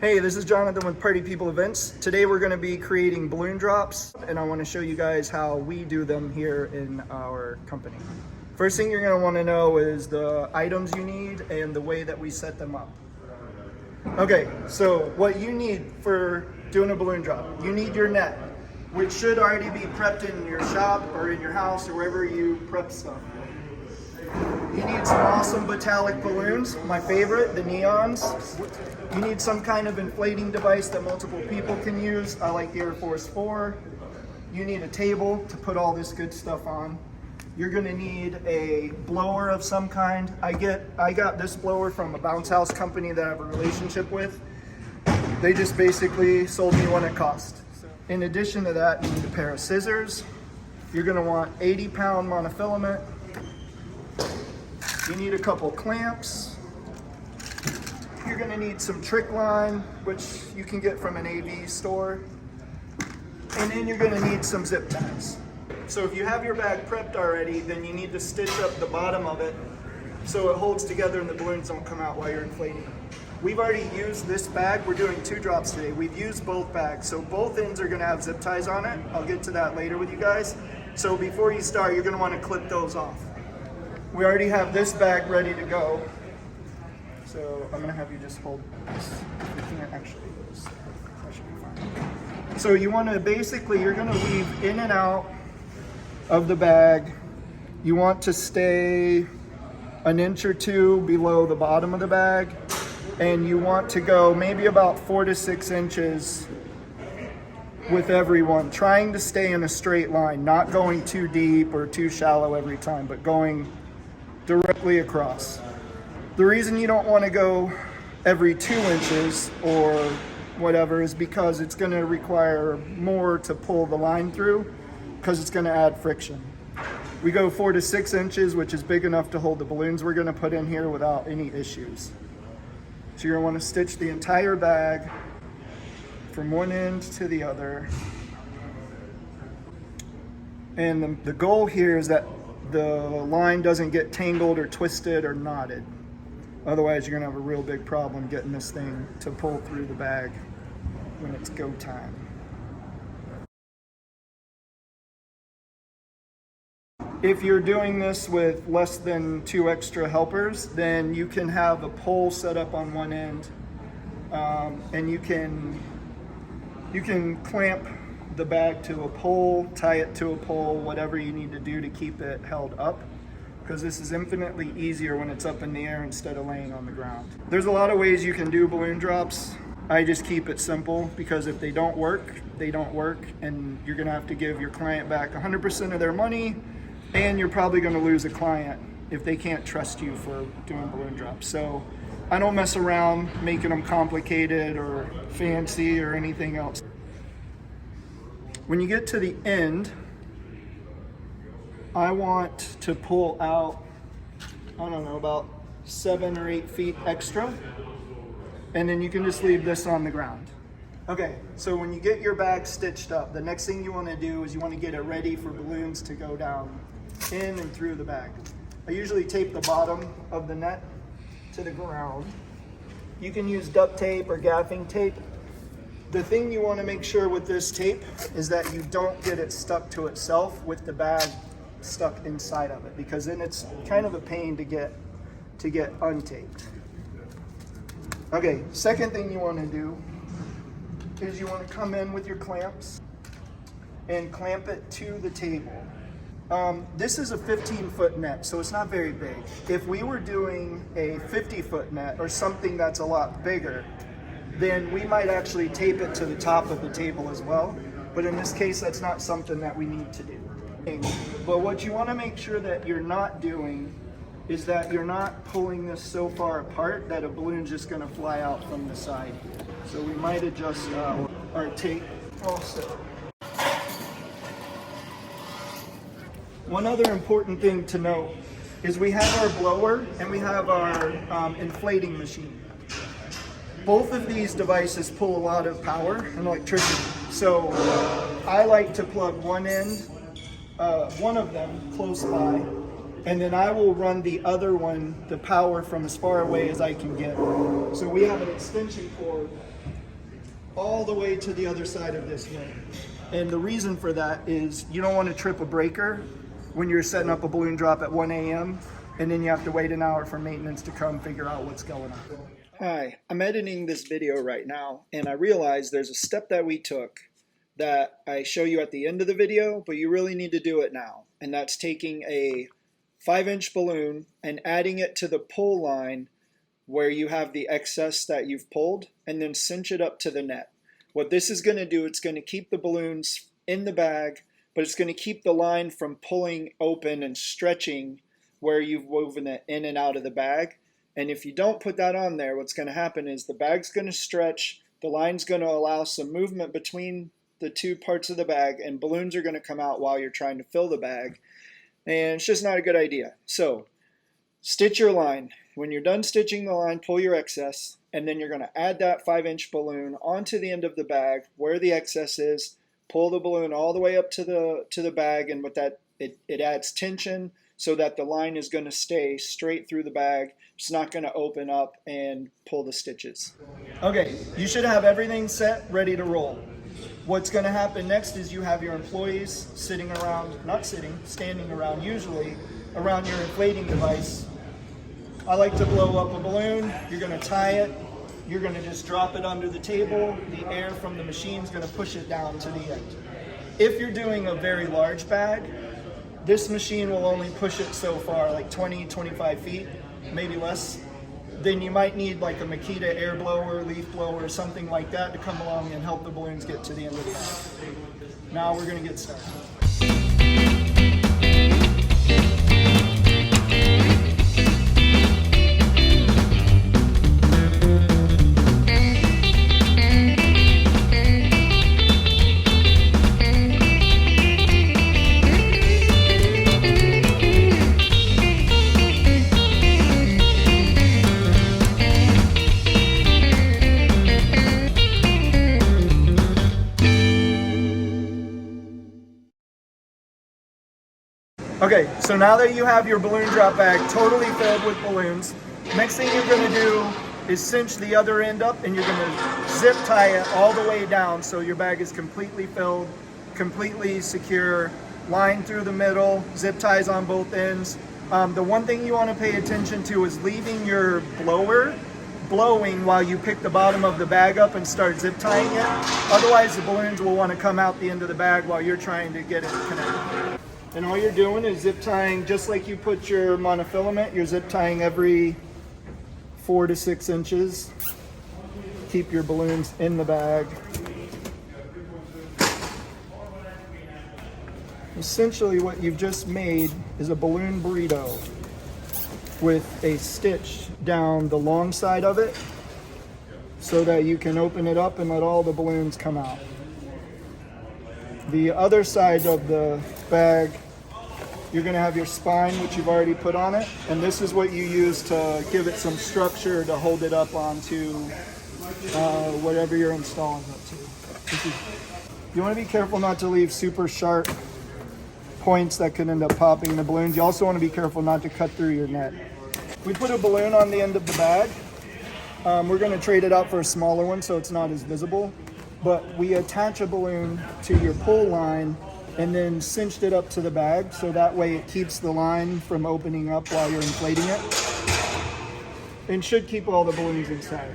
Hey, this is Jonathan with Party People Events. Today we're going to be creating balloon drops, and I want to show you guys how we do them here in our company. First thing you're going to want to know is the items you need and the way that we set them up. Okay, so what you need for doing a balloon drop, you need your net, which should already be prepped in your shop or in your house or wherever you prep stuff. You need some awesome metallic balloons, my favorite, the neons. You need some kind of inflating device that multiple people can use. I like the Air Force 4. You need a table to put all this good stuff on. You're gonna need a blower of some kind. I got this blower from a bounce house company that I have a relationship with. They just basically sold me one at cost. In addition to that, you need a pair of scissors. You're gonna want 80-pound monofilament. You need a couple clamps. You're gonna need some trick line, which you can get from an AV store. And then you're gonna need some zip ties. So if you have your bag prepped already, then you need to stitch up the bottom of it so it holds together and the balloons don't come out while you're inflating. We've already used this bag. We're doing 2 drops today. We've used both bags. So both ends are gonna have zip ties on it. I'll get to that later with you guys. So before you start, you're gonna wanna clip those off. We already have this bag ready to go. So I'm gonna have you just hold this. You can't actually do this. That should be fine. So you wanna basically, you're gonna weave in and out of the bag. You want to stay an inch or 2 below the bottom of the bag. And you want to go maybe about 4 to 6 inches with every one, trying to stay in a straight line, not going too deep or too shallow every time, but going directly across. The reason you don't want to go every 2 inches or whatever is because it's going to require more to pull the line through because it's going to add friction. We go 4 to 6 inches, which is big enough to hold the balloons we're going to put in here without any issues. So you're going to want to stitch the entire bag from one end to the other. And the goal here is that the line doesn't get tangled or twisted or knotted. Otherwise, you're gonna have a real big problem getting this thing to pull through the bag when it's go time. If you're doing this with less than 2 extra helpers, then you can have a pole set up on one end, and you can clamp the bag to a pole, tie it to a pole, whatever you need to do to keep it held up, because this is infinitely easier when it's up in the air instead of laying on the ground. There's a lot of ways you can do balloon drops. I just keep it simple because if they don't work, they don't work, and you're gonna have to give your client back 100% of their money, and you're probably gonna lose a client if they can't trust you for doing balloon drops. So I don't mess around making them complicated or fancy or anything else. When you get to the end, I want to pull out, I don't know, about 7 or 8 feet extra, and then you can just leave this on the ground. Okay, so when you get your bag stitched up, the next thing you want to do is you want to get it ready for balloons to go down in and through the bag. I usually tape the bottom of the net to the ground. You can use duct tape or gaffing tape. The thing you want to make sure with this tape is that you don't get it stuck to itself with the bag stuck inside of it, because then it's kind of a pain to get untaped. Okay, second thing you want to do is you want to come in with your clamps and clamp it to the table. This is a 15-foot net, so it's not very big. If we were doing a 50-foot net or something that's a lot bigger, then we might actually tape it to the top of the table as well. But in this case, that's not something that we need to do. But what you want to make sure that you're not doing is that you're not pulling this so far apart that a balloon's just going to fly out from the side here. So we might adjust our tape also. One other important thing to note is we have our blower and we have our inflating machine. Both of these devices pull a lot of power and electricity. So I like to plug one of them close by, and then I will run the other one, the power, from as far away as I can get. So we have an extension cord all the way to the other side of this ring. And the reason for that is you don't want to trip a breaker when you're setting up a balloon drop at 1 a.m. and then you have to wait an hour for maintenance to come figure out what's going on. Hi, I'm editing this video right now, and I realized there's a step that we took that I show you at the end of the video, but you really need to do it now. And that's taking a 5-inch balloon and adding it to the pull line where you have the excess that you've pulled, and then cinch it up to the net. What this is going to do, it's going to keep the balloons in the bag, but it's going to keep the line from pulling open and stretching where you've woven it in and out of the bag. And if you don't put that on there, what's going to happen is the bag's going to stretch, the line's going to allow some movement between the two parts of the bag, and balloons are going to come out while you're trying to fill the bag. And it's just not a good idea. So stitch your line. When you're done stitching the line, pull your excess, and then you're going to add that 5-inch balloon onto the end of the bag where the excess is. Pull the balloon all the way up to the bag, and with that, it adds tension so that the line is going to stay straight through the bag. It's not going to open up and pull the stitches. Okay, you should have everything set, ready to roll. What's going to happen next is you have your employees sitting around, standing around, usually around your inflating device. I like to blow up a balloon. You're going to tie it. You're going to just drop it under the table. The air from the machine is going to push it down to the end. If you're doing a very large bag, this machine will only push it so far, like 20, 25 feet, maybe less. Then you might need like a Makita air blower, leaf blower, or something like that to come along and help the balloons get to the end of the bag. Now we're going to get started. Okay, so now that you have your balloon drop bag totally filled with balloons, next thing you're going to do is cinch the other end up, and you're going to zip tie it all the way down so your bag is completely filled, completely secure, line through the middle, zip ties on both ends. The one thing you want to pay attention to is leaving your blower blowing while you pick the bottom of the bag up and start zip tying it. Otherwise the balloons will want to come out the end of the bag while you're trying to get it connected. And all you're doing is zip tying, just like you put your monofilament, you're zip tying every 4 to 6 inches. Keep your balloons in the bag. Essentially what you've just made is a balloon burrito with a stitch down the long side of it so that you can open it up and let all the balloons come out. The other side of the bag, you're going to have your spine, which you've already put on it, and this is what you use to give it some structure to hold it up onto whatever you're installing it to. You want to be careful not to leave super sharp points that could end up popping the balloons. You also want to be careful not to cut through your net. We put a balloon on the end of the bag. We're going to trade it out for a smaller one so it's not as visible. But we attach a balloon to your pull line and then cinched it up to the bag so that way it keeps the line from opening up while you're inflating it and should keep all the balloons inside.